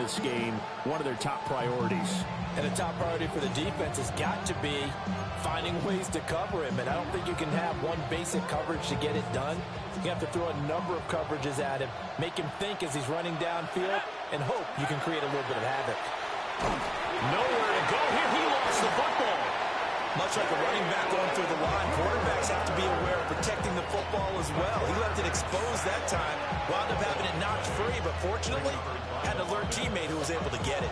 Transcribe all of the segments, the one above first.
this game one of their top priorities. And a top priority for the defense has got to be finding ways to cover him. And I don't think you can have one basic coverage to get it done. You have to throw a number of coverages at him, make him think as he's running downfield, and hope you can create a little bit of havoc. Nowhere to go here. He lost the football. Much like a running back going through the line, quarterbacks have to be aware of protecting the football as well. He left it exposed that time, wound up having it knocked free, but fortunately, had an alert teammate who was able to get it.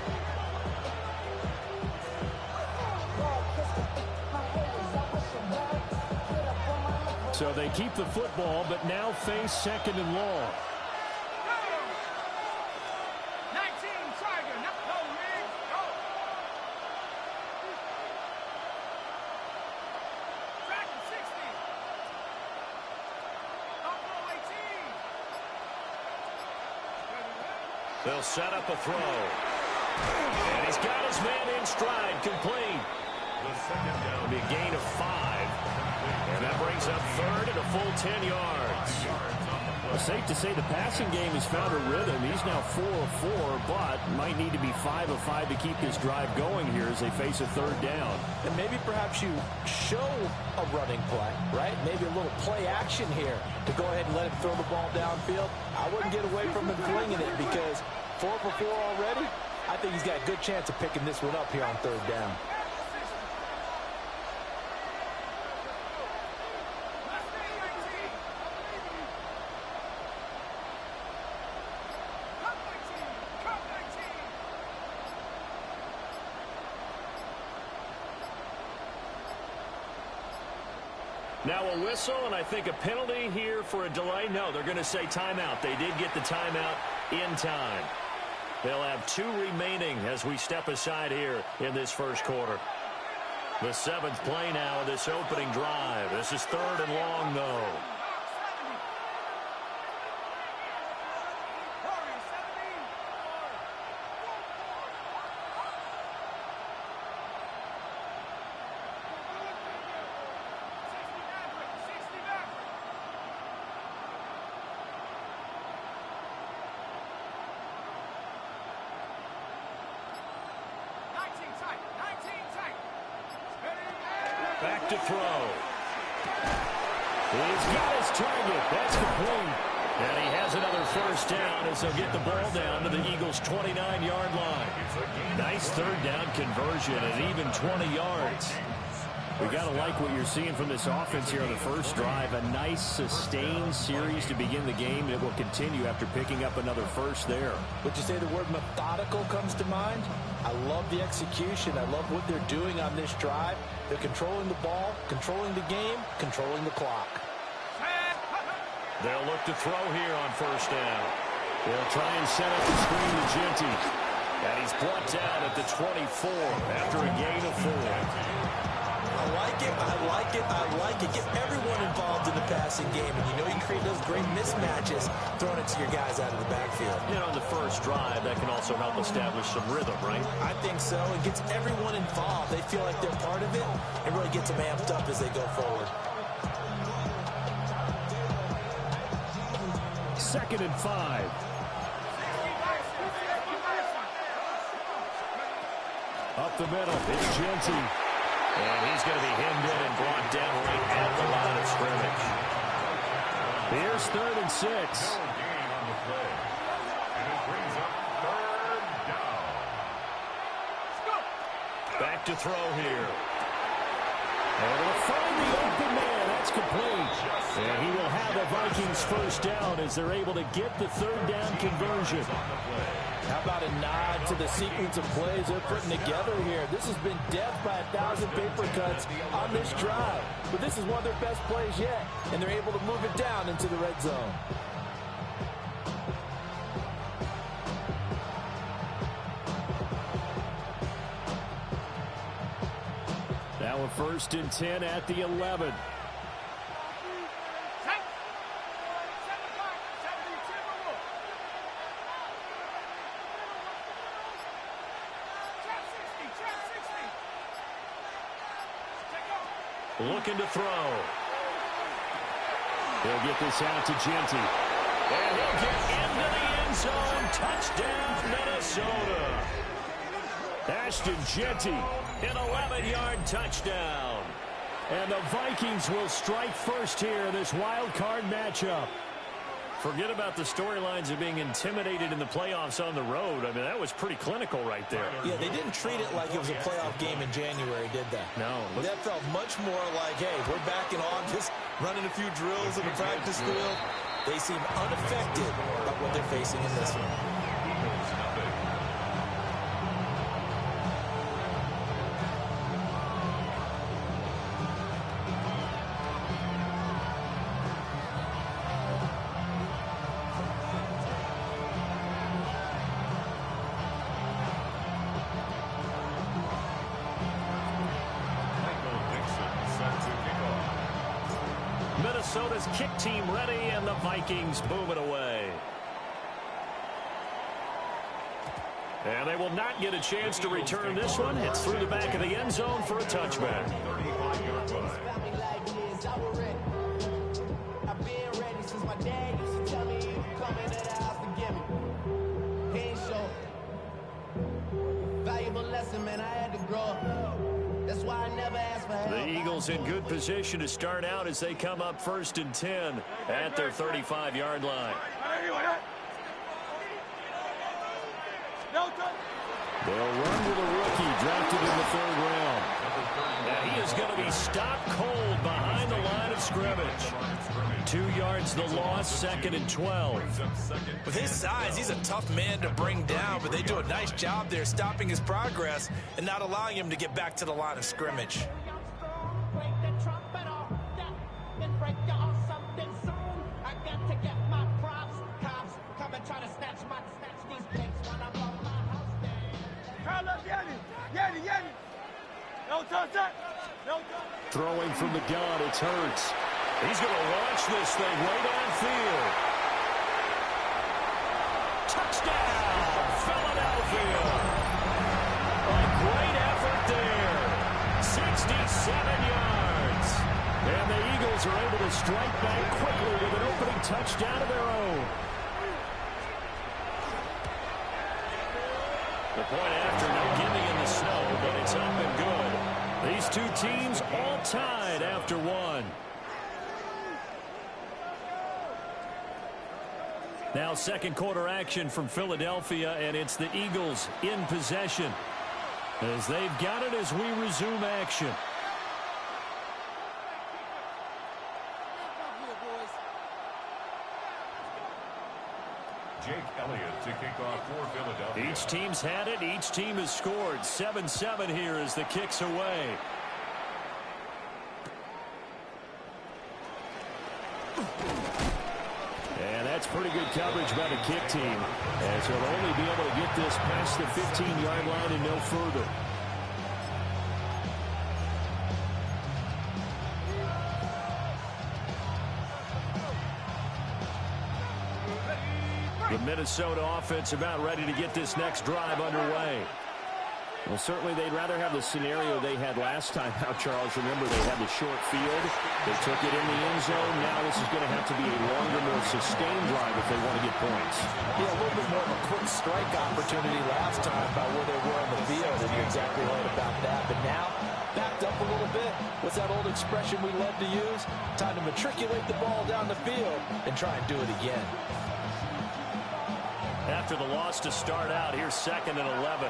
So they keep the football, but now face second and long. They'll set up a throw. And he's got his man in stride, complete. It'll be a gain of 5. And that brings up third and a full 10 yards. Well, safe to say the passing game has found a rhythm. He's now 4 of 4, but might need to be 5 of 5 to keep this drive going here as they face a third down. And maybe perhaps you show a running play, right? Maybe a little play action here to go ahead and let him throw the ball downfield. I wouldn't get away from him flinging it because 4 for 4 already. I think he's got a good chance of picking this one up here on third down. Now a whistle, and I think a penalty here for a delay. No, they're going to say timeout. They did get the timeout in time. They'll have 2 remaining as we step aside here in this first quarter. The 7th play now of this opening drive. This is third and long, though. Back to throw. He's got his target. That's complete. And he has another first down as they'll get the ball down to the Eagles' 29-yard line. Nice third down conversion and even 20 yards. We got to like what you're seeing from this offense here on the first drive. A nice sustained series to begin the game, and it will continue after picking up another first there. Would you say the word methodical comes to mind? I love the execution. I love what they're doing on this drive. They're controlling the ball, controlling the game, controlling the clock. They'll look to throw here on first down. They'll try and set up the screen to Jeanty. And he's brought down at the 24 after a gain of 4. I like it, I like it, I like it. Get everyone involved in the passing game. And you know you create those great mismatches throwing it to your guys out of the backfield. You know, on the first drive, that can also help establish some rhythm, right? I think so. It gets everyone involved. They feel like they're part of it and really gets them amped up as they go forward. 2nd and 5. Up the middle, it's Jeanty. And he's going to be hemmed in and brought down right at the line of scrimmage. Here's 3rd and 6. Back to throw here. And he'll find the open man. That's complete. And he will have a Vikings first down as they're able to get the third down conversion. How about a nod to the sequence of plays they're putting together here? This has been death by 1,000 paper cuts on this drive. But this is one of their best plays yet, and they're able to move it down into the red zone. Now a 1st and 10 at the 11. Looking to throw. They'll get this out to Jeanty. And he'll get into the end zone. Touchdown, Minnesota. Ashton Jeanty. An 11-yard touchdown. And the Vikings will strike first here in this wild card matchup. Forget about the storylines of being intimidated in the playoffs on the road. I mean, that was pretty clinical right there. Yeah, they didn't treat it like it was a playoff game in January, did they? No. That felt much more like, hey, we're back in August, running a few drills in the practice field. They seem unaffected by what they're facing in this one. Minnesota's kick team ready, and the Vikings boom it away. And they will not get a chance to return this one. It's through the back of the end zone for a touchback. The Eagles in good position to start out as they come up 1st and 10 at their 35-yard line. They'll run with a rookie drafted in the 3rd round. And he is going to be stopped cold behind the line of scrimmage. 2 yards the loss, 2nd and 12. With his size, he's a tough man to bring down, but they do a nice job there stopping his progress and not allowing him to get back to the line of scrimmage. Throwing from the gun, it's Hurts. He's going to launch this thing way downfield. Touchdown, Philadelphia. A great effort there. 67 yards. And the Eagles are able to strike back quickly with an opening touchdown of their own. The point after, no giving in the snow, but it's up and good. These two teams all tied after one. Now 2nd quarter action from Philadelphia, and it's the Eagles in possession as they've got it as we resume action. Jake Elliott to kick off for Philadelphia. Each team's had it. Each team has scored. 7-7 here as the kick's away. And that's pretty good coverage by the kick team, as he'll only be able to get this past the 15-yard line and no further. The Minnesota offense about ready to get this next drive underway. Well, certainly they'd rather have the scenario they had last time out, Charles. Remember, they had the short field. They took it in the end zone. Now this is going to have to be a longer, more sustained drive if they want to get points. Yeah, a little bit more of a quick strike opportunity last time by where they were on the field, and you're exactly right about that. But now, backed up a little bit. What's that old expression we love to use? Time to matriculate the ball down the field and try and do it again. After the loss to start out, here's 2nd and 11.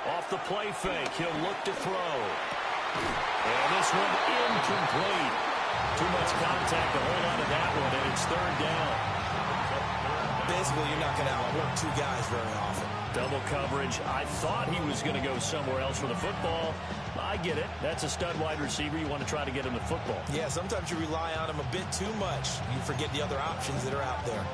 Off the play fake, he'll look to throw. And this one incomplete. Too much contact to hold on to that one, and it's 3rd down. Basically, you're not going to outwork 2 guys very often. Double coverage. I thought he was going to go somewhere else for the football. I get it. That's a stud wide receiver. You want to try to get him the football. Yeah, sometimes you rely on him a bit too much. You forget the other options that are out there.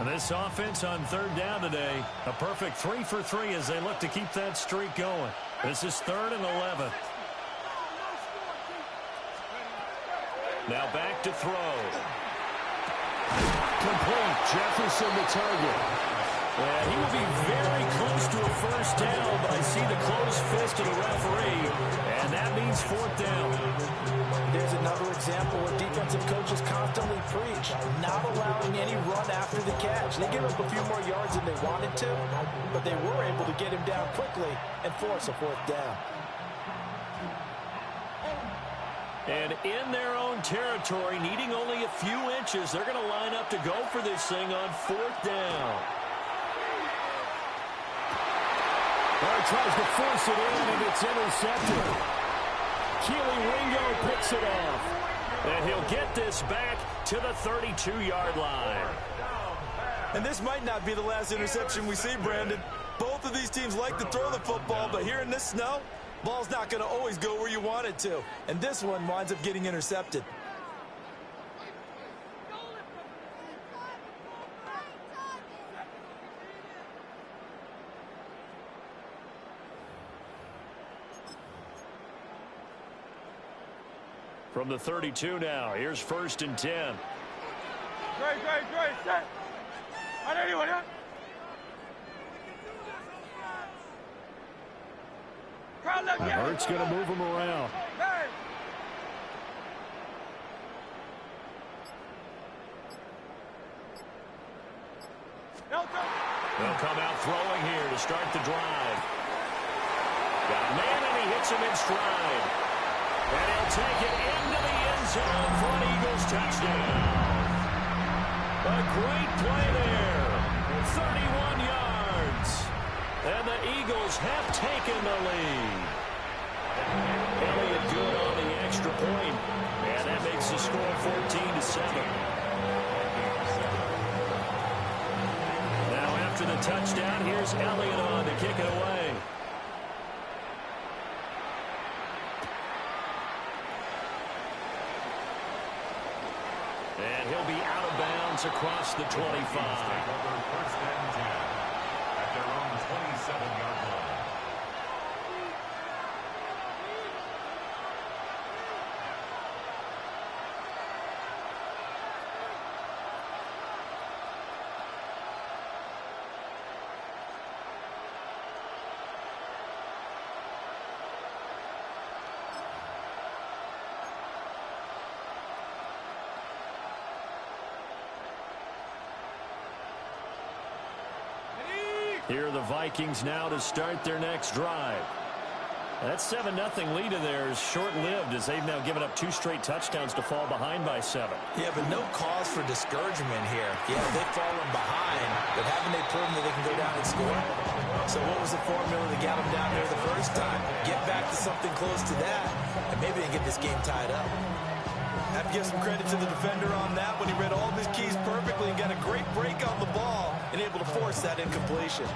And this offense on third down today, a perfect 3 for 3 as they look to keep that streak going. This is 3rd and 11. Now back to throw. Complete. Jefferson the target. And he will be very close to a first down, but I see the closed fist of the referee, and that means 4th down. There's another example where defensive coaches constantly preach, not allowing any run after the catch. They gave up a few more yards than they wanted to, but they were able to get him down quickly and force a 4th down. And in their own territory, needing only a few inches, they're going to line up to go for this thing on 4th down. Tries to force it in, and it's intercepted. Keely Ringo picks it off. And he'll get this back to the 32-yard line. And this might not be the last interception we see, Brandon. Both of these teams like to throw the football, but here in this snow, ball's not going to always go where you want it to. And this one winds up getting intercepted. From the 32 now, here's 1st and 10. Hurts going to move him around. They'll come out throwing here to start the drive. Got a man, and he hits him in stride. And he'll take it into the end zone for an Eagles touchdown. A great play there. 31 yards. And the Eagles have taken the lead. Elliott good on the extra point. And that makes the score 14-7. Now after the touchdown, here's Elliott on to kick it away. And he'll be out of bounds across the 25. First and 10 at their own 27-yard line. Here are the Vikings now to start their next drive. That 7-0 lead of theirs short-lived as they've now given up 2 straight touchdowns to fall behind by 7. Yeah, but no cause for discouragement here. Yeah, they've fallen behind, but haven't they proven that they can go down and score? So what was the formula that got them down there the first time? Get back to something close to that, and maybe they can get this game tied up. I have to give some credit to the defender on that when he read all of his keys perfectly and got a great break on the ball and able to force that incompletion.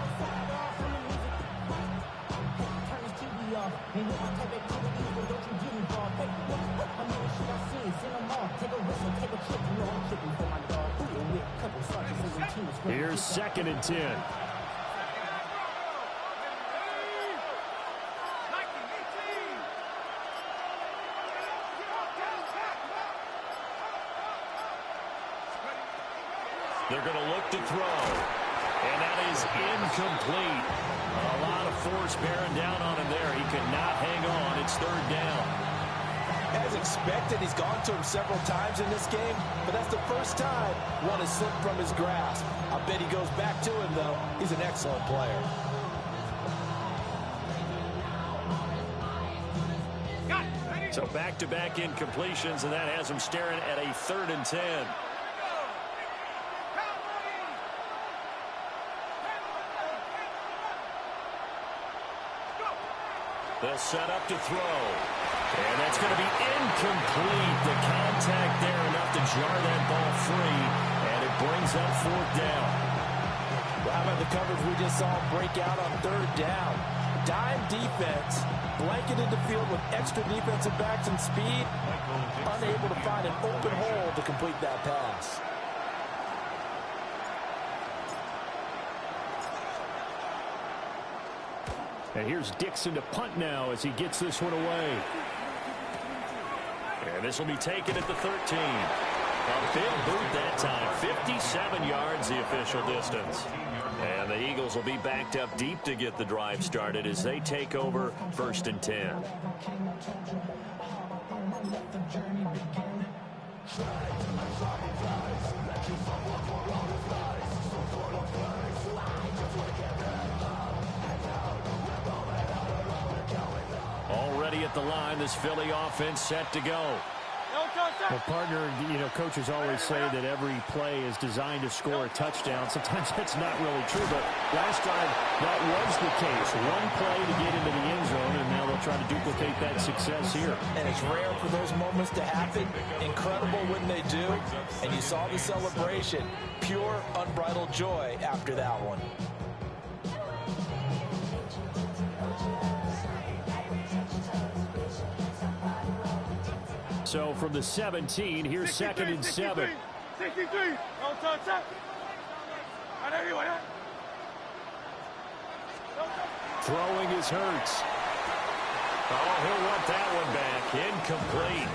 Here's 2nd and 10. They're going to look to throw. And that is incomplete. A lot of force bearing down on him there. He could not hang on. It's 3rd down. As expected, he's gone to him several times in this game, but that's the first time one has slipped from his grasp. I bet he goes back to him, though. He's an excellent player. So back-to-back incompletions, and that has him staring at a 3rd and 10. They'll set up to throw. And that's going to be incomplete. The contact there enough to jar that ball free. And it brings up 4th down. Well, how about the coverage we just saw break out on 3rd down? Dime defense, blanketed the field with extra defensive backs and speed. Unable to find an open hole to complete that pass. And here's Dixon to punt now as he gets this one away. And this will be taken at the 13. A big boot that time. 57 yards the official distance. And the Eagles will be backed up deep to get the drive started as they take over 1st and 10. Already at the line, this Philly offense set to go. Well, partner, coaches always say that every play is designed to score a touchdown. Sometimes that's not really true, but last time that was the case. One play to get into the end zone, and now they'll try to duplicate that success here. And it's rare for those moments to happen. Incredible when they do. And you saw the celebration. Pure, unbridled joy after that one. So from the 17, here's 2nd and 7. 63. Throwing is Hurts. Oh, he'll want that one back. Incomplete.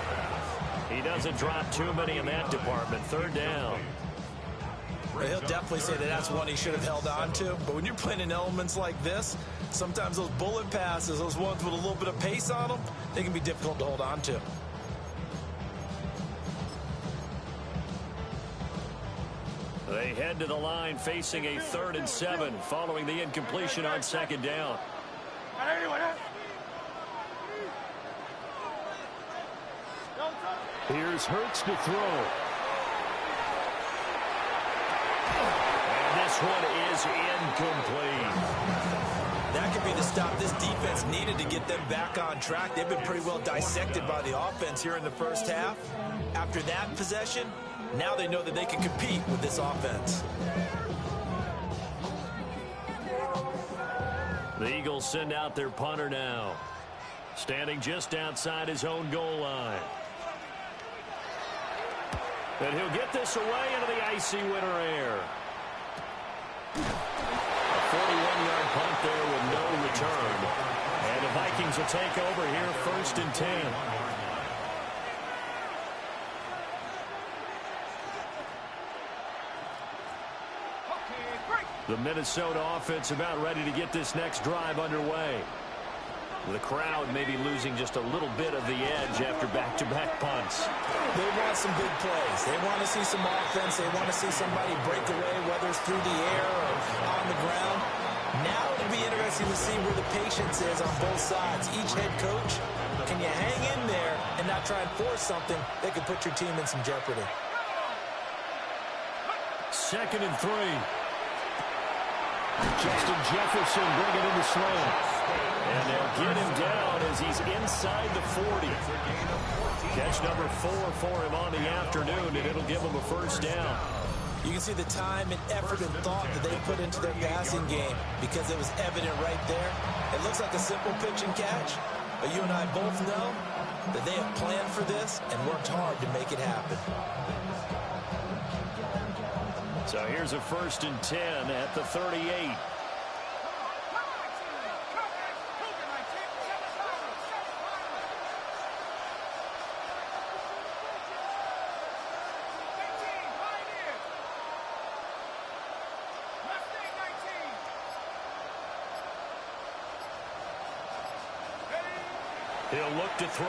He doesn't drop too many in that department. 3rd down. He'll definitely say that that's one he should have held on to. But when you're playing in elements like this, sometimes those bullet passes, those ones with a little bit of pace on them, they can be difficult to hold on to. They head to the line facing a 3rd and 7 following the incompletion on 2nd down. Here's Hurts to throw. And this one is incomplete. That could be the stop this defense needed to get them back on track. They've been pretty well dissected by the offense here in the first half. After that possession, now they know that they can compete with this offense. The Eagles send out their punter now. Standing just outside his own goal line. And he'll get this away into the icy winter air. A 41-yard punt there with no return. And the Vikings will take over here 1st and 10. The Minnesota offense about ready to get this next drive underway. The crowd maybe losing just a little bit of the edge after back-to-back punts. They want some big plays. They want to see some offense. They want to see somebody break away, whether it's through the air or on the ground. Now it'll be interesting to see where the patience is on both sides. Each head coach, can you hang in there and not try and force something that could put your team in some jeopardy? 2nd and 3. Justin Jefferson bringing in the slam. And they'll get him down as he's inside the 40. Catch number 4 for him on the afternoon, and it'll give him a 1st down. You can see the time and effort and thought that they put into their passing game because it was evident right there. It looks like a simple pitch and catch, but you and I both know that they have planned for this and worked hard to make it happen. So here's a 1st and 10 at the 38. He'll look to throw.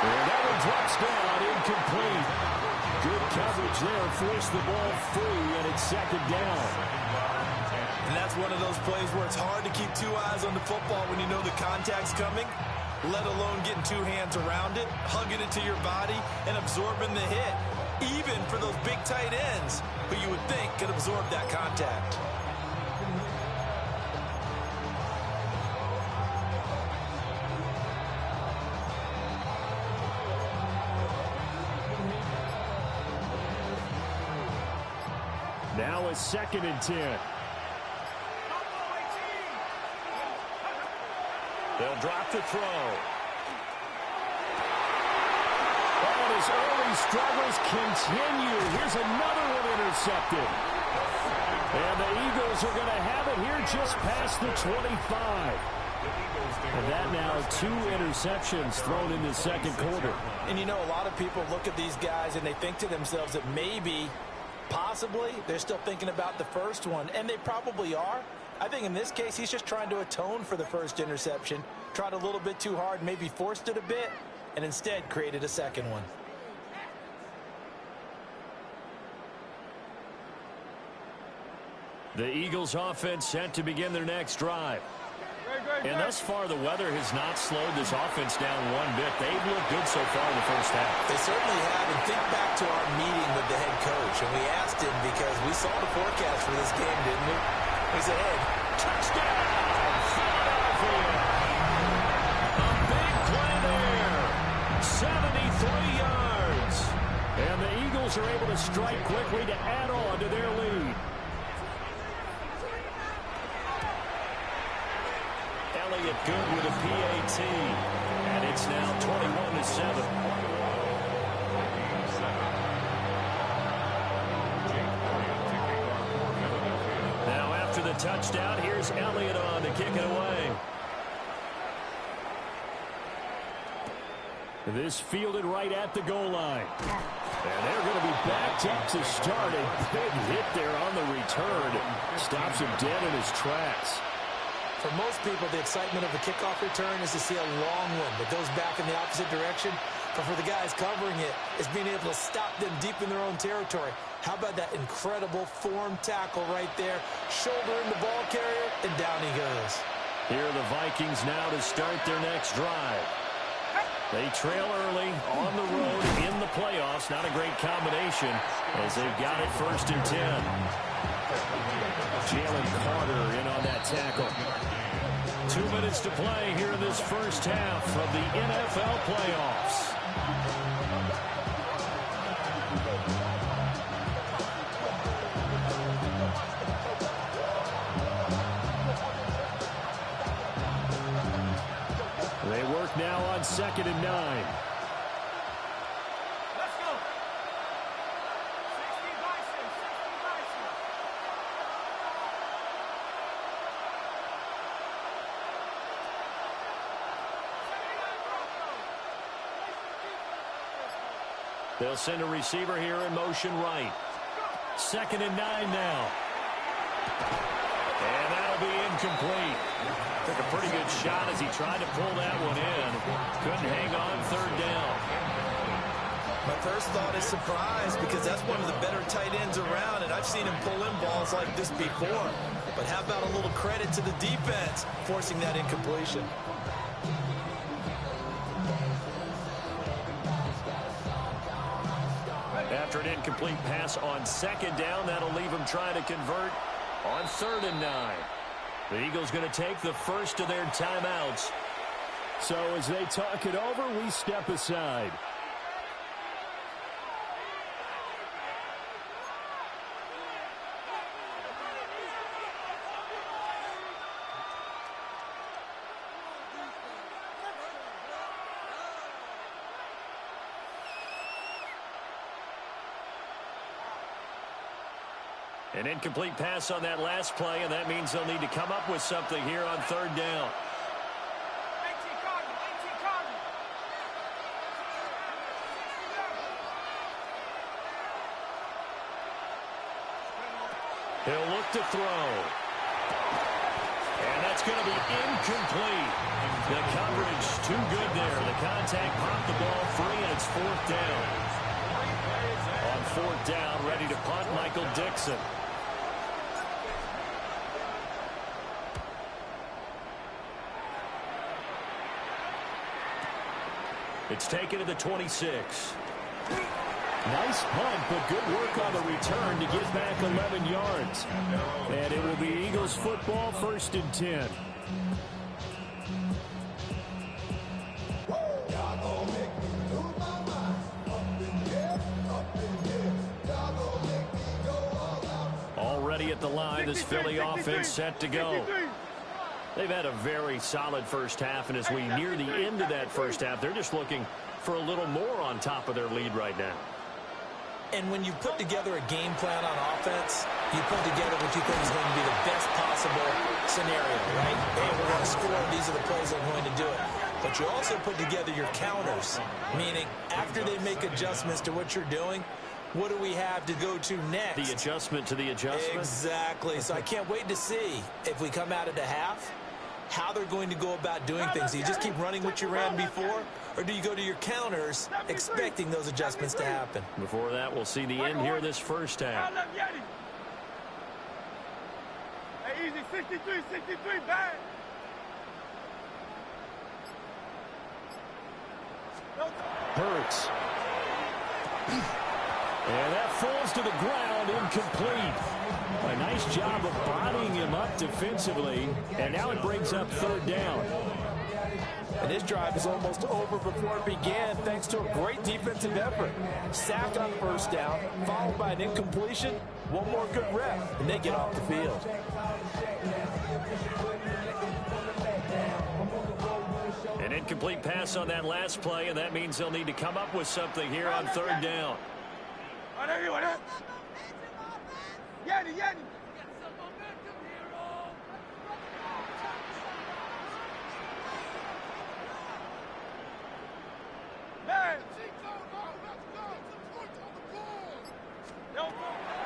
And that one drops down, incomplete. Good coverage there, forced the ball free, and it's 2nd down. And that's one of those plays where it's hard to keep 2 eyes on the football when you know the contact's coming, let alone getting 2 hands around it, hugging it to your body, and absorbing the hit, even for those big tight ends who you would think could absorb that contact. Now a 2nd and 10. They'll drop the throw. And his early struggles continue. Here's another one intercepted. And the Eagles are going to have it here just past the 25. And that now 2 interceptions thrown in the second quarter. And you know, a lot of people look at these guys and they think to themselves that maybe, possibly, they're still thinking about the first one. And they probably are. I think in this case, he's just trying to atone for the first interception. Tried a little bit too hard, maybe forced it a bit, and instead created a second one. The Eagles offense set to begin their next drive. And thus far, the weather has not slowed this offense down one bit. They've looked good so far in the first half. They certainly have. And think back to our meeting with the head coach. And we asked him because we saw the forecast for this game, didn't we? We said, hey, touchdown, Philadelphia. A big play there. 73 yards. And the Eagles are able to strike quickly to add on to their lead. Elliott good with a PAT. And it's now 21-7. Now after the touchdown, here's Elliott on to kick it away. This fielded right at the goal line. And they're going to be backed up to start. A big hit there on the return. Stops him dead in his tracks. For most people, the excitement of a kickoff return is to see a long one that goes back in the opposite direction. But for the guys covering it, it's being able to stop them deep in their own territory. How about that incredible form tackle right there? Shoulder in the ball carrier, and down he goes. Here are the Vikings now to start their next drive. They trail early on the road in the playoffs. Not a great combination as they've got it 1st and 10. Jalen Carter in on that tackle. 2 minutes to play here in this first half of the NFL playoffs. They work now on 2nd and 9. They'll send a receiver here in motion right. 2nd and 9 now. And that'll be incomplete. Took a pretty good shot as he tried to pull that one in. Couldn't hang on 3rd down. My first thought is surprise because that's one of the better tight ends around, and I've seen him pull in balls like this before. But how about a little credit to the defense forcing that incompletion? After an incomplete pass on 2nd down, that'll leave him trying to convert on 3rd and 9. The Eagles going to take the first of their timeouts. So as they talk it over, we step aside. An incomplete pass on that last play, and that means they'll need to come up with something here on 3rd down. He'll look to throw. And that's going to be incomplete. The coverage too good there. The contact popped the ball free, and it's 4th down. On 4th down, ready to punt, Michael Dixon. It's taken to the 26. Nice punt, but good work on the return to get back 11 yards. And it will be Eagles football 1st and 10. Already at the line, this Philly offense set to go. They've had a very solid first half, and as we near the end of that first half, they're just looking for a little more on top of their lead right now. And when you put together a game plan on offense, you put together what you think is going to be the best possible scenario, right? Hey, we're going to score. These are the plays that are going to do it. But you also put together your counters, meaning after they make adjustments to what you're doing, what do we have to go to next? The adjustment to the adjustment? Exactly. So I can't wait to see if we come out of the half, how they're going to go about doing things. Do you just keep running what you ran before, or do you go to your counters expecting those adjustments to happen? Before that, we'll see the end here of this first half. Hey, easy, 63, bang. Hurts. And that falls to the ground, incomplete. A nice job of bodying him up defensively. And now it brings up third down. And this drive is almost over before it began thanks to a great defensive effort. Sack on first down, followed by an incompletion. One more good rep, and they get off the field. An incomplete pass on that last play, and that means they'll need to come up with something here on third down.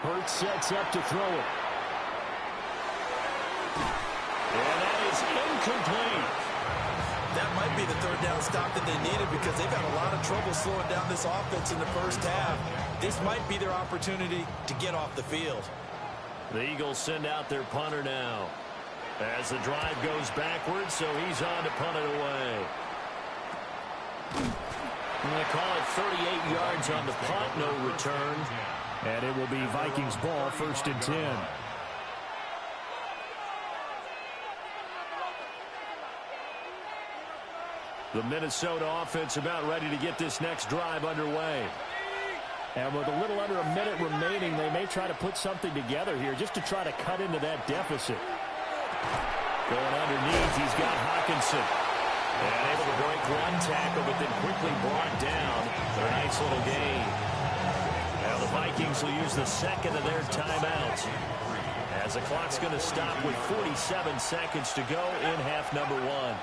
Hurts sets up to throw it. And that is incomplete. That might be the third down stop that they needed because they've had a lot of trouble slowing down this offense in the first half. This might be their opportunity to get off the field. The Eagles send out their punter now as the drive goes backwards, so he's on to punt it away. I'm going to call it 38 yards on the punt, no return. And it will be Vikings ball, 1st and 10. The Minnesota offense about ready to get this next drive underway. And with a little under a minute remaining, they may try to put something together here just to try to cut into that deficit. Going underneath, he's got Hockenson. And able to break one tackle, but then quickly brought down for a nice little gain. Now the Vikings will use the second of their timeouts, as the clock's going to stop with 47 seconds to go in half number one.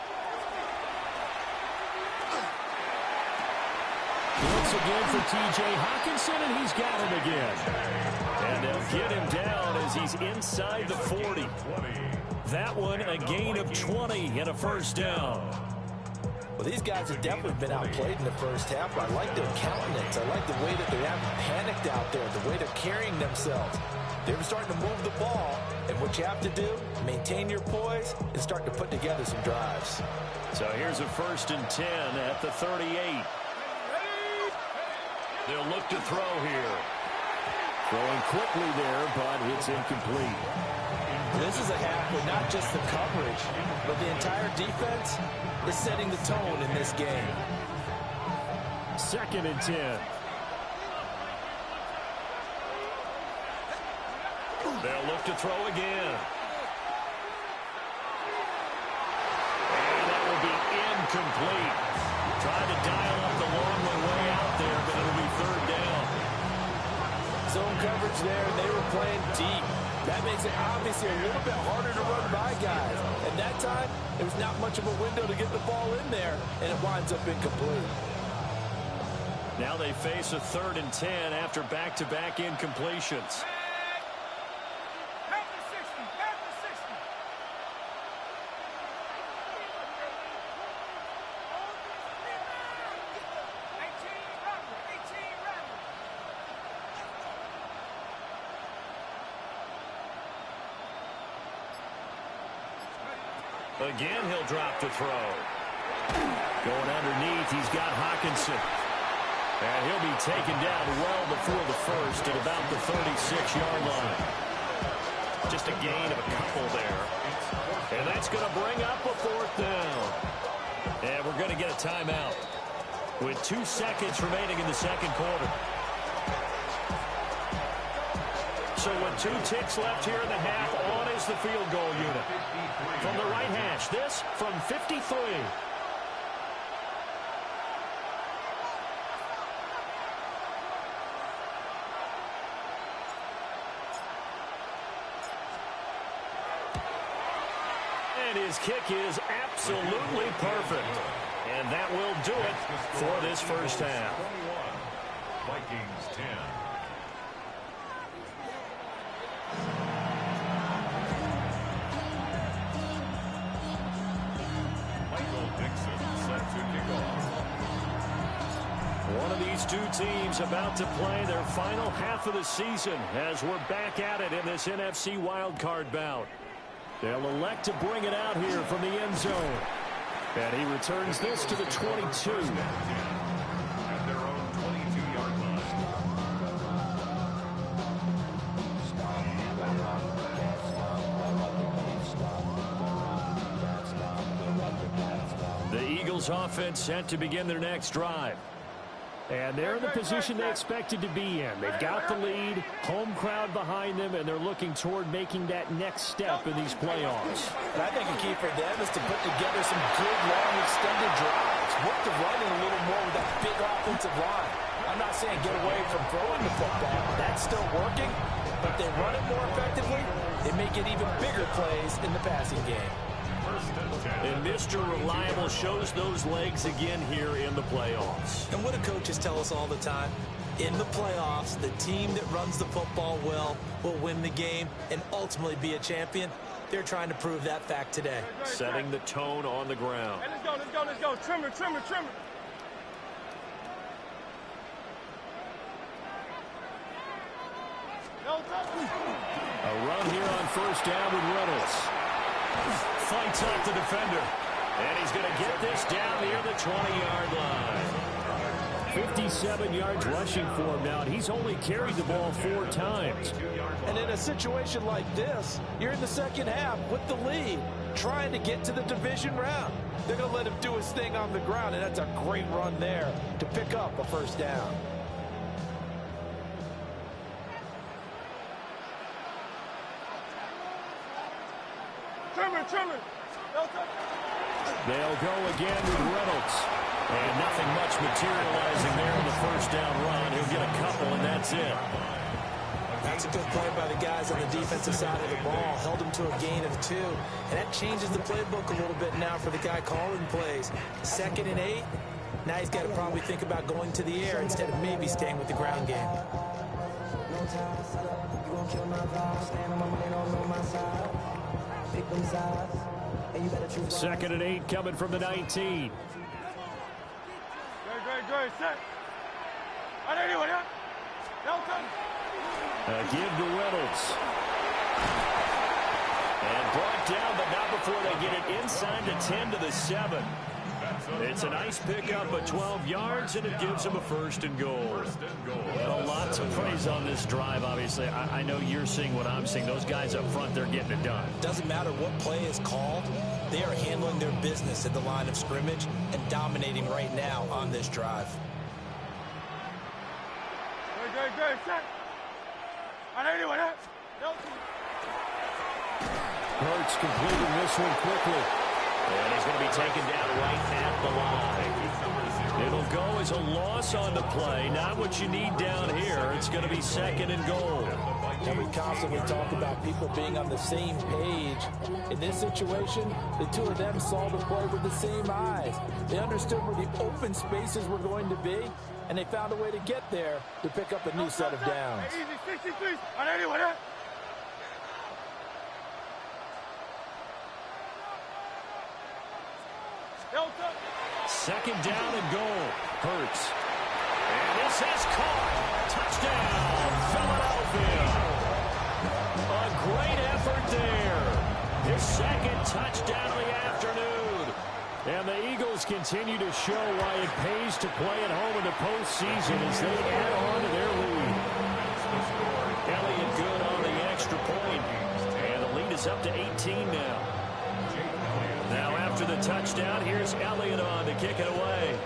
Once again for T.J. Hockenson, and he's got him again. And they'll get him down as he's inside the 40. That one a gain of 20 and a first down. Well, these guys have definitely been outplayed in the first half. I like their countenance. I like the way that they haven't panicked out there, the way they're carrying themselves. They're starting to move the ball, and what you have to do, maintain your poise and start to put together some drives. So here's a 1st and 10 at the 38. They'll look to throw here. Throwing quickly there, but it's incomplete. This is a half where not just the coverage, but the entire defense is setting the tone in this game. 2nd and 10. They'll look to throw again. And that will be incomplete. Trying to dial up the long way out there, but it'll be third down. Zone coverage there, and they were playing deep. That makes it obviously a little bit harder to run by guys. And that time, there was not much of a window to get the ball in there, and it winds up incomplete. Now they face a 3rd and 10 after back-to-back incompletions. Again, he'll drop to throw. Going underneath, he's got Hockenson. And he'll be taken down well before the first at about the 36-yard line. Just a gain of a couple there. And that's going to bring up a 4th down. And we're going to get a timeout with 2 seconds remaining in the second quarter. So with 2 ticks left here in the half, on is the field goal unit. From the right hash, this from 53. And his kick is absolutely perfect. And that will do it for this first half. 21, Vikings 10. Michael Dixon set to kick off. One of these two teams about to play their final half of the season as we're back at it in this NFC wildcard bout. They'll elect to bring it out here from the end zone. And he returns this to the 22. At their own 22-yard line. The Eagles offense set to begin their next drive. And they're in the position they expected to be in. They've got the lead, home crowd behind them, and they're looking toward making that next step in these playoffs. And I think a key for them is to put together some good, long, extended drives. Work the running a little more with that big offensive line. I'm not saying get away from throwing the football. That's still working. But they run it more effectively, they make it even bigger plays in the passing game. And Mr. Reliable shows those legs again here in the playoffs. And what do coaches tell us all the time? In the playoffs, the team that runs the football well will win the game and ultimately be a champion. They're trying to prove that fact today. Setting the tone on the ground. Hey, let's go, let's go, let's go. Trimmer, trimmer, trimmer. A run here on first down with Reynolds. Fights off the defender. And he's going to get this down near the 20-yard line. 57 yards rushing for him now. He's only carried the ball 4 times. And in a situation like this, you're in the second half with the lead, trying to get to the division round. They're going to let him do his thing on the ground, and that's a great run there to pick up a first down. Trimmer, trimmer. They'll go again with Reynolds. And nothing much materializing there in the first down run. He'll get a couple, and that's it. That's a good play by the guys on the defensive side of the ball. Held him to a gain of 2. And that changes the playbook a little bit now for the guy calling plays. 2nd and 8. Now he's got to probably think about going to the air instead of maybe staying with the ground game. Second and 8 coming from the 19. Great, set. Give to Reynolds. And brought down, but not before they get it inside the 10 to the 7. It's a nice pickup of 12 yards, and it gives them a first and goal. Well, lots of praise on this drive, obviously. I know you're seeing what I'm seeing. Those guys up front, they're getting it done. Doesn't matter what play is called. They are handling their business at the line of scrimmage and dominating right now on this drive. Great, set. Hurts completing this one quickly. And he's going to be taken down right at the line. It'll go as a loss on the play. Not what you need down here. It's going to be 2nd and goal. And we constantly talk about people being on the same page. In this situation, the two of them saw the play with the same eyes. They understood where the open spaces were going to be, and they found a way to get there to pick up a new set of downs. Easy, 63. Second down and goal. Hurts. And this is caught. Touchdown, Philadelphia. A great effort there. His 2nd touchdown of the afternoon. And the Eagles continue to show why it pays to play at home in the postseason as they add on to their lead. Elliott good on the extra point. And the lead is up to 18 now. Now after the touchdown, here's Elliott on to kick it away.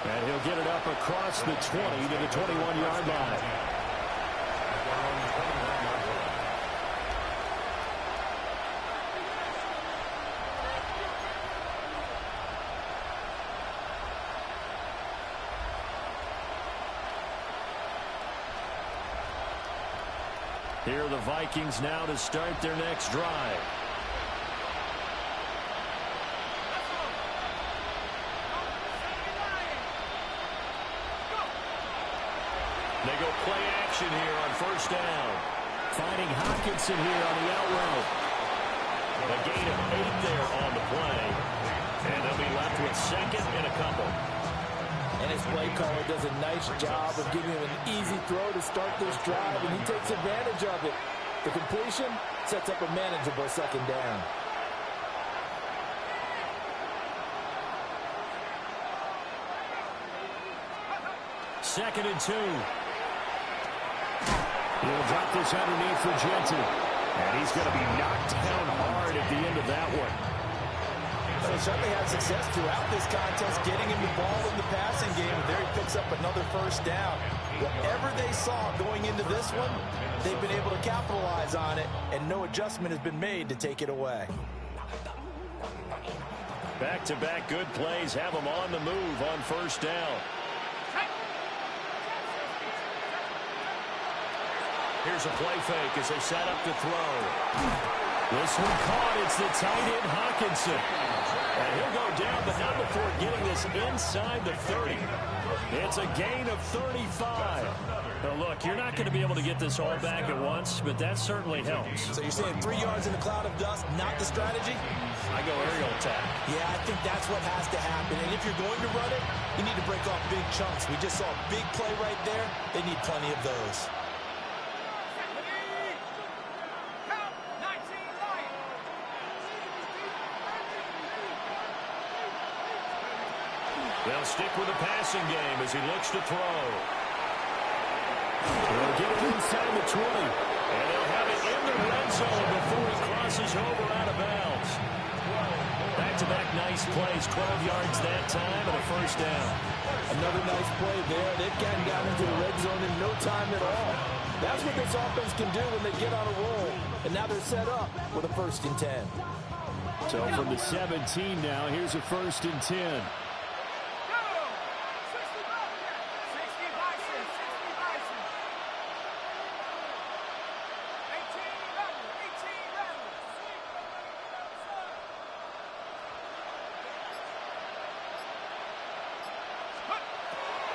And he'll get it up across the 20 to the 21-yard line. Here are the Vikings now to start their next drive. They go play action here on first down. Finding Hockenson here on the out route. A gain of 8 there on the play. And they'll be left with second and a couple. And his play caller does a nice job of giving him an easy throw to start this drive, and he takes advantage of it. The completion sets up a manageable second down. Second and 2. He'll drop this underneath for Gentry. And he's going to be knocked down hard at the end of that one. They certainly had success throughout this contest, getting him the ball in the passing game. And there he picks up another first down. Whatever they saw going into this one, they've been able to capitalize on it, and no adjustment has been made to take it away. Back-to-back good plays have them on the move on first down. Here's a play fake as they set up to throw. This one caught. It's the tight end Hockenson. And he'll go down, but not before getting this inside the 30. It's a gain of 35. Now, look, you're not going to be able to get this all back at once, but that certainly helps. So you're saying 3 yards in a cloud of dust, not the strategy? I go aerial attack. Yeah, I think that's what has to happen. And if you're going to run it, you need to break off big chunks. We just saw a big play right there. They need plenty of those. They'll stick with the passing game as he looks to throw. They'll get it inside the 20. And they'll have it in the red zone before he crosses over out of bounds. Back-to-back nice plays, 12 yards that time and a first down. Another nice play there. They've gotten down into the red zone in no time at all. That's what this offense can do when they get on a roll. And now they're set up with a 1st and 10. So from the 17 now, here's a 1st and 10.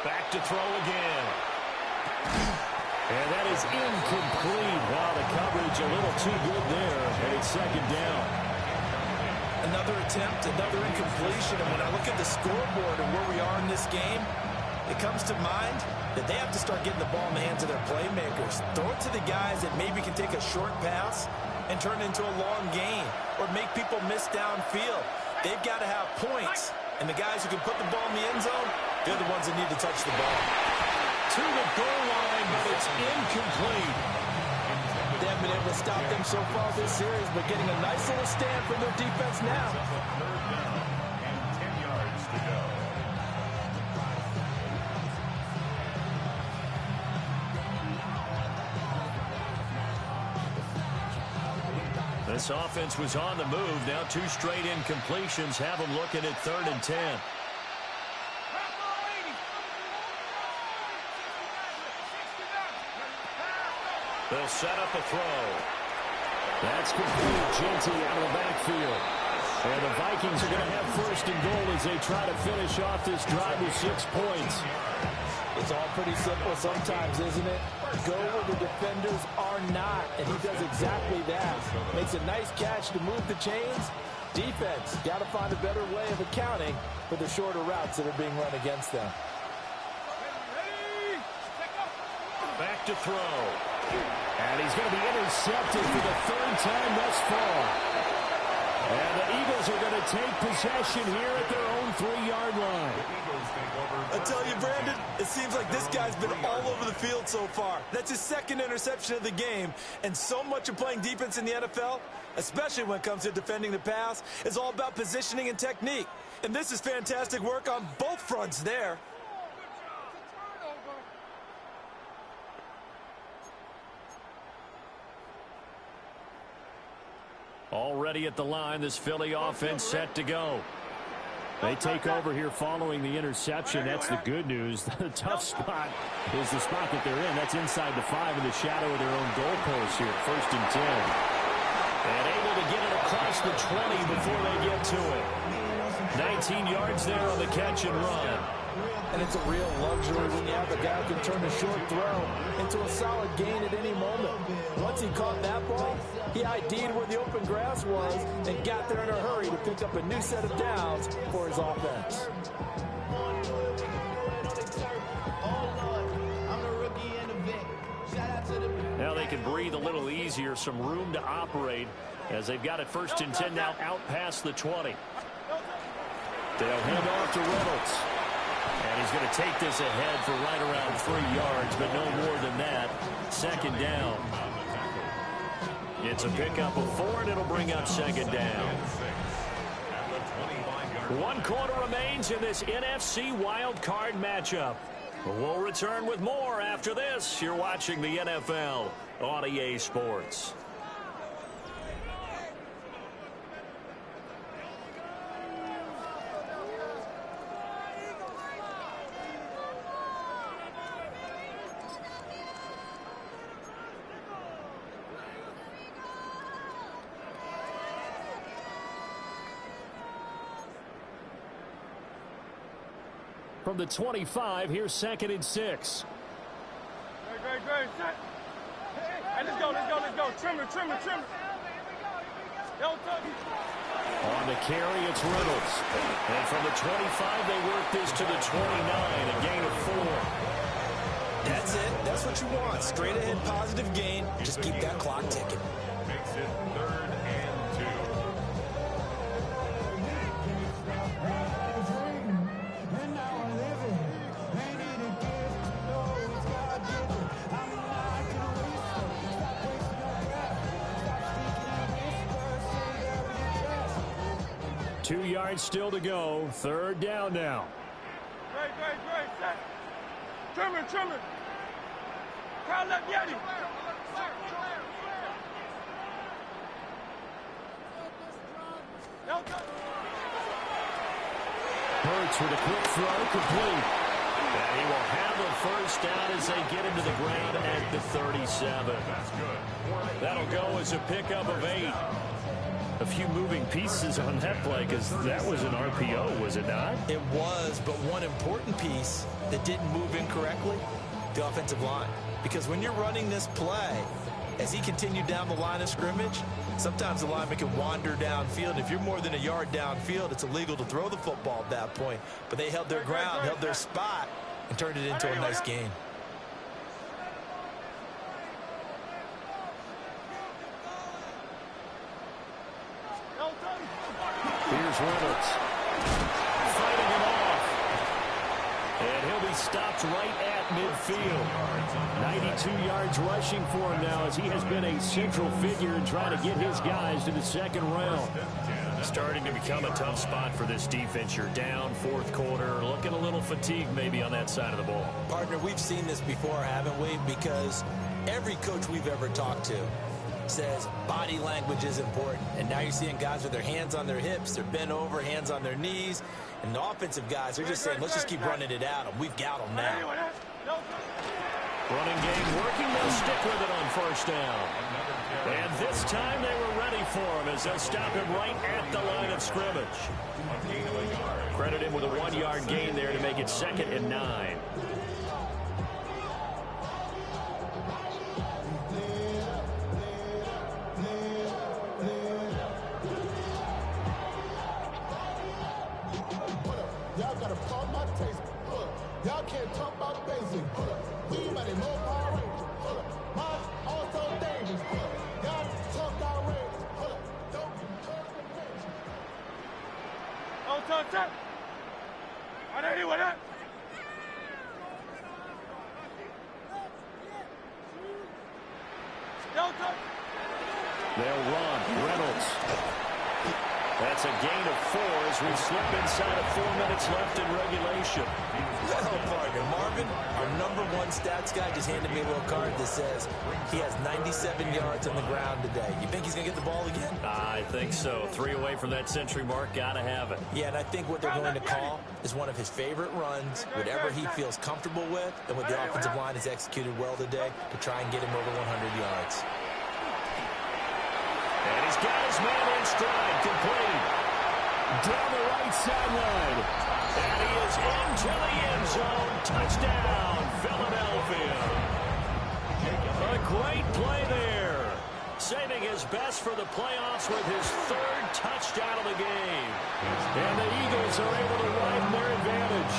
Back to throw again. And that is incomplete. Wow, the coverage a little too good there, and it's second down. Another attempt, another incompletion. And when I look at the scoreboard and where we are in this game, it comes to mind that they have to start getting the ball in the hands of their playmakers. Throw it to the guys that maybe can take a short pass and turn it into a long gain or make people miss downfield. They've got to have points. And the guys who can put the ball in the end zone, they're the ones that need to touch the ball. To the goal line, but it's incomplete. They haven't been able to stop them so far this series, but getting a nice little stand from their defense now. Third down and 10 yards to go. This offense was on the move. Now 2 straight incompletions have them looking at 3rd and 10. They'll set up a throw. That's complete. Gentry out of the backfield. And the Vikings are going to have 1st and goal as they try to finish off this drive with 6 points. It's all pretty simple sometimes, isn't it? Go where the defenders are not, and he does exactly that. Makes a nice catch to move the chains. Defense, got to find a better way of accounting for the shorter routes that are being run against them. Back to throw. And he's going to be intercepted for the 3rd time thus far. And the Eagles are going to take possession here at their own 3-yard line. I tell you, Brandon, it seems like this guy's been all over the field so far. That's his 2nd interception of the game. And so much of playing defense in the NFL, especially when it comes to defending the pass, is all about positioning and technique. And this is fantastic work on both fronts there. Already at the line, this Philly offense set to go. They take over here following the interception. That's the good news. The tough spot is the spot that they're in. That's inside the 5 in the shadow of their own goalpost here. 1st and 10. And able to get it across the 20 before they get to it. 19 yards there on the catch and run. And it's a real luxury when you have a guy who can turn a short throw into a solid gain at any moment. Once he caught that ball, he ID'd where the open grass was and got there in a hurry to pick up a new set of downs for his offense. Now they can breathe a little easier, some room to operate as they've got it 1st and 10 now out past the 20. They'll hand off to Reynolds. And he's going to take this ahead for right around 3 yards, but no more than that. 2nd down. It's a pickup of 4, and it'll bring up 2nd down. 1 quarter remains in this NFC wild card matchup. We'll return with more after this. You're watching the NFL on EA Sports. From the 25, here's 2nd and 6. Great. Set. Hey, let's go. Trim it. On the carry, it's Reynolds. And from the 25, they work this to the 29, a gain of 4. That's it. That's what you want. Straight ahead positive gain. Just keep that clock ticking. Makes it 3rd and 2. Two yards still to go. 3rd down now. Great. Set. Trim it. Crowd left Yeti. Hurts with a quick throw, complete. And he will have a 1st down as they get into the ground at the 37. That's good. That'll go as a pickup of 8. A few moving pieces on that play because that was an RPO, was it not? It was, but one important piece that didn't move incorrectly, the offensive line. Because when you're running this play, as he continued down the line of scrimmage, sometimes the lineman can wander downfield. If you're more than a yard downfield, it's illegal to throw the football at that point. But they held their ground, held their spot, and turned it into a nice gain. Here's Reynolds. Fighting him off. And he'll be stopped right at midfield. 92 yards rushing for him now as he has been a central figure in trying to get his guys to the 2nd round. Starting to become a tough spot for this defense. You're down 4th quarter. Looking a little fatigued maybe on that side of the ball. Partner, we've seen this before, haven't we? Because every coach we've ever talked to says body language is important. And now you're seeing guys with their hands on their hips, they're bent over, hands on their knees. And the offensive guys are just saying, let's just keep running it at them. We've got them now. Running game working. They'll stick with it on 1st down. And this time they were ready for him as they'll stop him right at the line of scrimmage. Credit him with a 1-yard gain there to make it 2nd and 9. Y'all gotta talk about taste. Y'all can't talk about basic. We ready, more Power Rangers. Mine also dangerous. Y'all talk outrageous. Don't be Set. Ready with it. They'll run. Reynolds. That's a gain of 4 as we slip inside of 4 minutes left in regulation. Well, partner, Marvin, our #1 stats guy just handed me a little card that says he has 97 yards on the ground today. You think he's going to get the ball again? I think so. 3 away from that century mark. Got to have it. Yeah, and I think what they're going to call is one of his favorite runs, whatever he feels comfortable with, and what the offensive line has executed well today to try and get him over 100 yards. And he's got his man in stride, complete. Down the right sideline. And he is into the end zone. Touchdown, Philadelphia. A great play there. Saving his best for the playoffs with his 3rd touchdown of the game. And the Eagles are able to widen their advantage.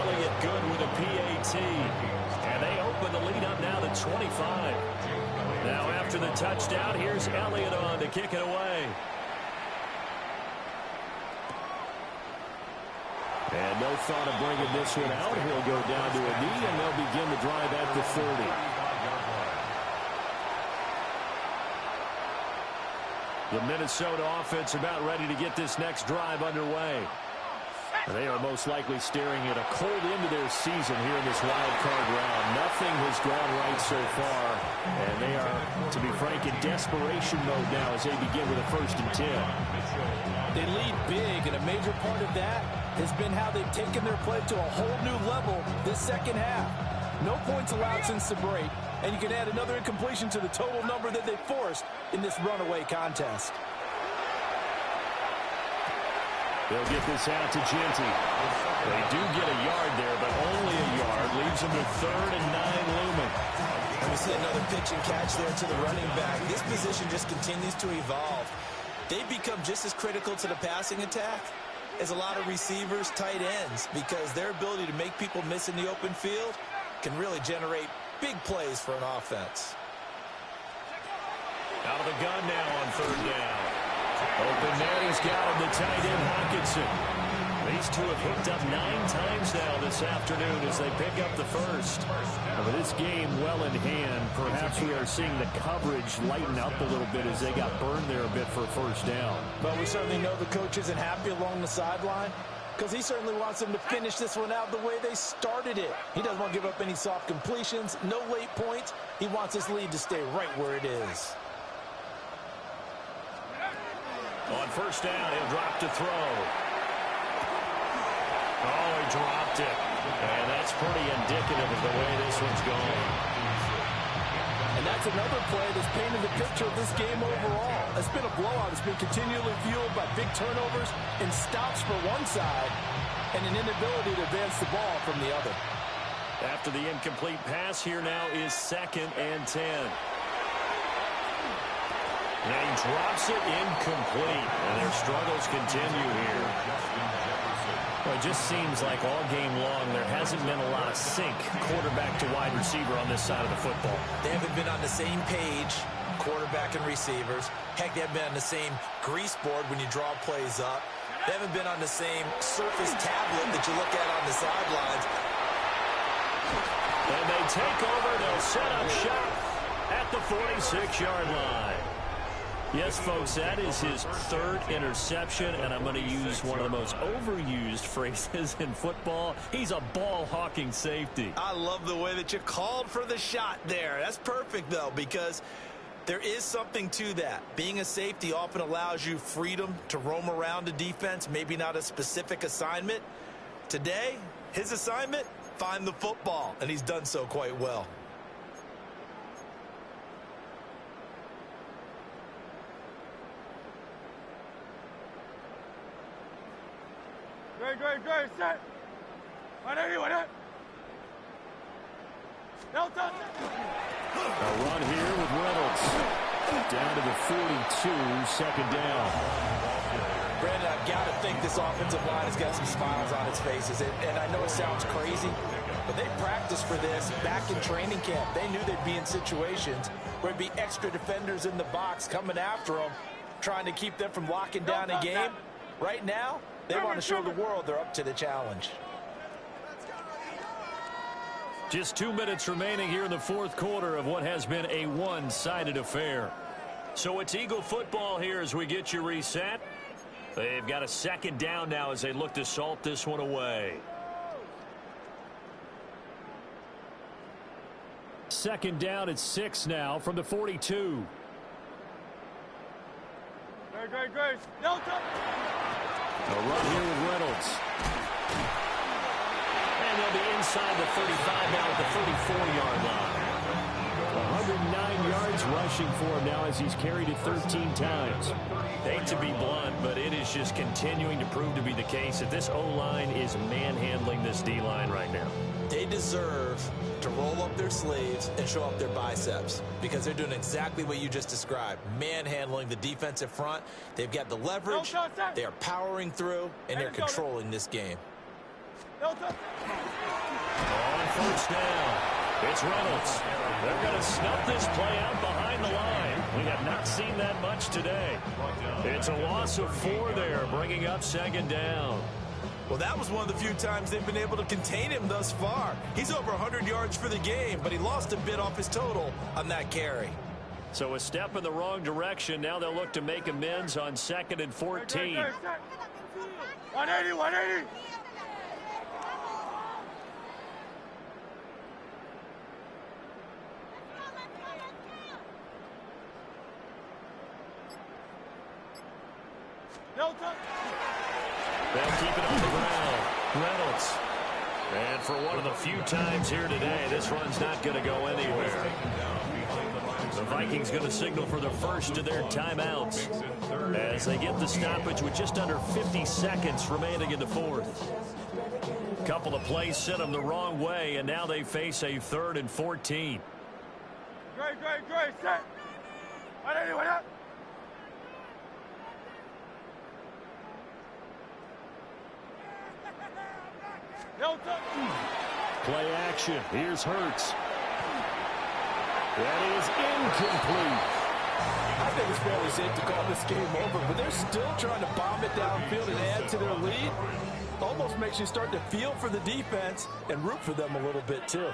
Elliott good with a PAT. And they open the lead up now to 25. Now after the touchdown, here's Elliott on to kick it away. And no thought of bringing this one out. He'll go down to a knee, and they'll begin the drive at the 30. The Minnesota offense about ready to get this next drive underway. They are most likely staring at a cold end to their season here in this wild card round. Nothing has gone right so far, and they are, to be frank, in desperation mode now as they begin with a 1st and 10. They lead big, and a major part of that has been how they've taken their play to a whole new level this second half. No points allowed since the break, and you can add another incompletion to the total number that they forced in this runaway contest. They'll get this out to Genty. They do get a yard there, but only a yard. Leaves them with 3rd and 9 looming. And we see another pitch and catch there to the running back. This position just continues to evolve. They've become just as critical to the passing attack as a lot of receivers, tight ends, because their ability to make people miss in the open field can really generate big plays for an offense. Out of the gun now on 3rd down. Open man, he's got him, the tight end Hockenson. These two have hooked up 9 times now this afternoon as they pick up the 1st. With this game well in hand, perhaps we are seeing the coverage lighten up a little bit as they got burned there a bit for a 1st down. But we certainly know the coach isn't happy along the sideline because he certainly wants them to finish this one out the way they started it. He doesn't want to give up any soft completions, no late points. He wants his lead to stay right where it is. On 1st down, he'll drop to throw. Oh, he dropped it. And that's pretty indicative of the way this one's going. And that's another play that's painted the picture of this game overall. It's been a blowout. It's been continually fueled by big turnovers and stops for one side and an inability to advance the ball from the other. After the incomplete pass, here now is 2nd and 10. And he drops it incomplete, and their struggles continue here. Well, it just seems like all game long there hasn't been a lot of sync quarterback to wide receiver on this side of the football. They haven't been on the same page, quarterback and receivers. Heck, they haven't been on the same grease board when you draw plays up. They haven't been on the same surface tablet that you look at on the sidelines. And they take over. They'll set up shop at the 46-yard line. Yes, folks, that is his 3rd interception, and I'm going to use one of the most overused phrases in football. He's a ball-hawking safety. I love the way that you called for the shot there. That's perfect, though, because there is something to that. Being a safety often allows you freedom to roam around a defense, maybe not a specific assignment. Today, his assignment, find the football, and he's done so quite well. Great, set. A run here with Reynolds. Down to the 42, 2nd down. Brandon, I've got to think this offensive line has got some smiles on its faces. And I know it sounds crazy, but they practiced for this back in training camp. They knew they'd be in situations where there'd be extra defenders in the box coming after them, trying to keep them from locking down a game. Right now, they want to show the world they're up to the challenge. Just 2 minutes remaining here in the 4th quarter of what has been a one-sided affair. So it's Eagle football here as we get you reset. They've got a second down now as they look to salt this one away. Second down at 6 now from the 42. Great. Delta. A run here with Reynolds. And they'll be inside the 35 now at the 34-yard line. 109 yards rushing for him now as he's carried it 13 times. Hate to be blunt, but it is just continuing to prove to be the case that this O-line is manhandling this D-line right now. They deserve to roll up their sleeves and show up their biceps because they're doing exactly what you just described, manhandling the defensive front. They've got the leverage, they are powering through, and they're controlling this game. On first down, it's Reynolds. They're going to snuff this play out behind the line. We have not seen that much today. It's a loss of 4 there, bringing up second down. Well, that was one of the few times they've been able to contain him thus far. He's over 100 yards for the game, but he lost a bit off his total on that carry. So a step in the wrong direction. Now they'll look to make amends on 2nd and 14. 180. Delta. They'll keep it on the ground. Reynolds. And for one of the few times here today, this run's not going to go anywhere. The Vikings going to signal for the first of their timeouts as they get the stoppage with just under 50 seconds remaining in the fourth. Couple of plays sent them the wrong way, and now they face a 3rd and 14. Great. Set. 180. Delta. Play action. Here's Hurts. That is incomplete. I think it's fairly safe to call this game over, but they're still trying to bomb it downfield and add to their lead. Almost makes you start to feel for the defense and root for them a little bit, too.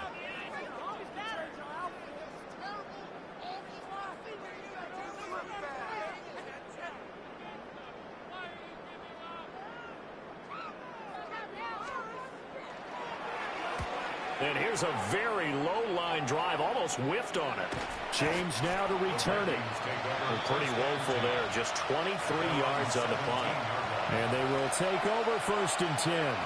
And here's a very low-line drive, almost whiffed on it. James now to return it. They're pretty woeful there, just 23 yards on the punt. And they will take over 1st and 10.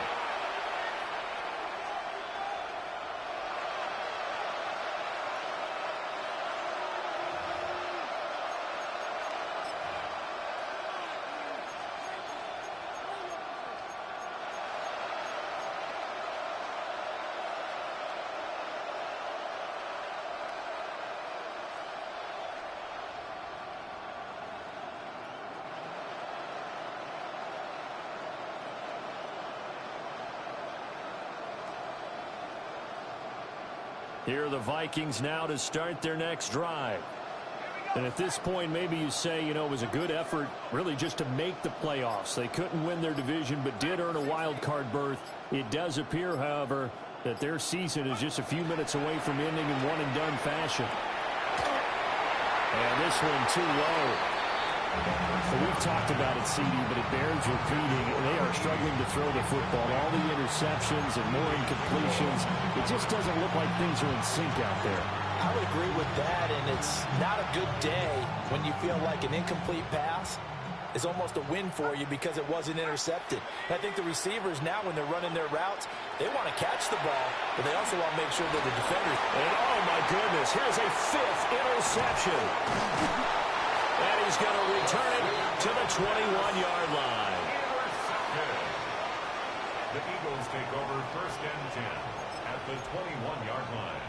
Here are the Vikings now to start their next drive. And at this point, maybe you say, it was a good effort really just to make the playoffs. They couldn't win their division, but did earn a wild card berth. It does appear, however, that their season is just a few minutes away from ending in one-and-done fashion. And this one too low. So we've talked about it, CD, but it bears repeating. They are struggling to throw the football. All the interceptions and more incompletions. It just doesn't look like things are in sync out there. I would agree with that, and it's not a good day when you feel like an incomplete pass is almost a win for you because it wasn't intercepted. And I think the receivers now, when they're running their routes, they want to catch the ball, but they also want to make sure that the defenders... And oh my goodness, here's a 5th interception. And he's going to return it to the 21-yard line. The Eagles take over 1st and 10 at the 21-yard line.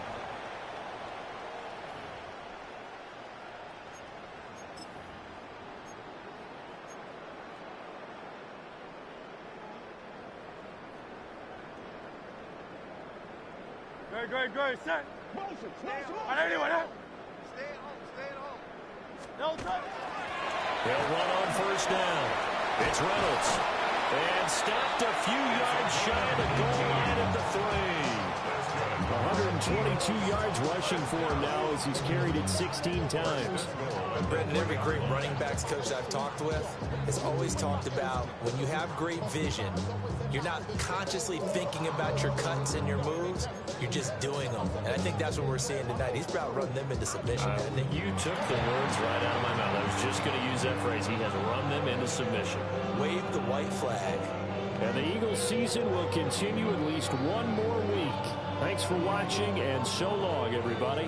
Great. Set. 180. Delta. They'll run on first down. It's Reynolds. And stopped a few yards shy of the goal line at the 3. 122 yards rushing for him now as he's carried it 16 times. Brendan, every great running backs coach I've talked with has always talked about when you have great vision, you're not consciously thinking about your cuts and your moves, you're just doing them. And I think that's what we're seeing tonight. He's about running them into submission. I think you took the words right out of my mouth. I was just going to use that phrase. He has run them into submission. Wave the white flag. And the Eagles season will continue at least one more week. Thanks for watching, and so long, everybody.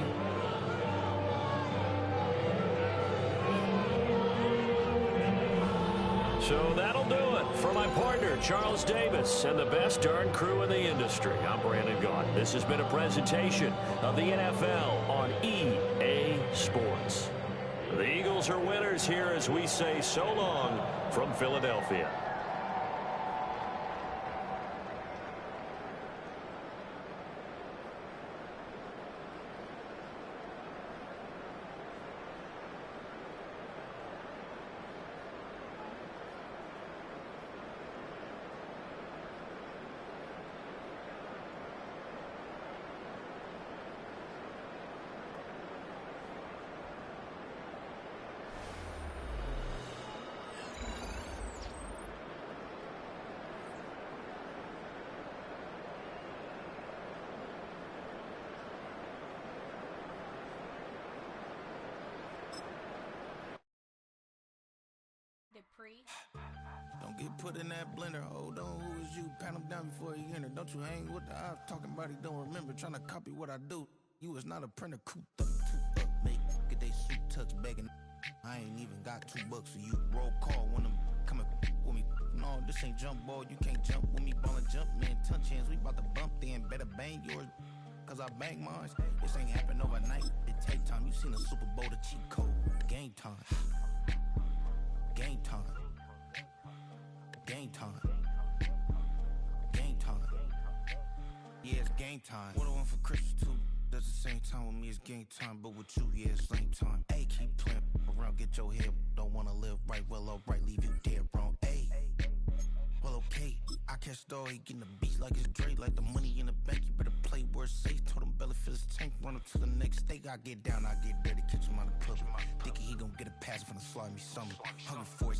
So that'll do it. For my partner, Charles Davis, and the best darn crew in the industry, I'm Brandon Gaudin. This has been a presentation of the NFL on EA Sports. The Eagles are winners here as we say so long from Philadelphia. Don't get put in that blender. Hold on, who is you? Pat him down before he enter. Don't you hang with the ops talking about he don't remember. Trying to copy what I do. You is not a printer. Cooped up, make get they suit tucks begging. I ain't even got $2 for you. Roll call when I'm coming with me. No, this ain't jump ball. You can't jump with me. Ballin' jump, man. Touch hands. We about to bump then. Better bang yours. Cause I bang mine. This ain't happen overnight. It take time. You seen the Super Bowl, the cheat code. Game time. Game time. Game time. Game time. Yeah, it's game time. What I want for Christmas too. Does the same time with me, it's game time. But with you, yeah, it's same time. Hey, keep playing around, get your head. Don't wanna live right, well, alright, leave you dead wrong. Hey, well, okay. I catch the dog, he getting the beats like it's Dre, like the money in the bank. You better play where it's safe. Told him belly fill his tank, run up to the next steak. I get down, I get dirty, catch him on the club. Dickie, he gon' get a pass from the slimy summer. Hungry for it.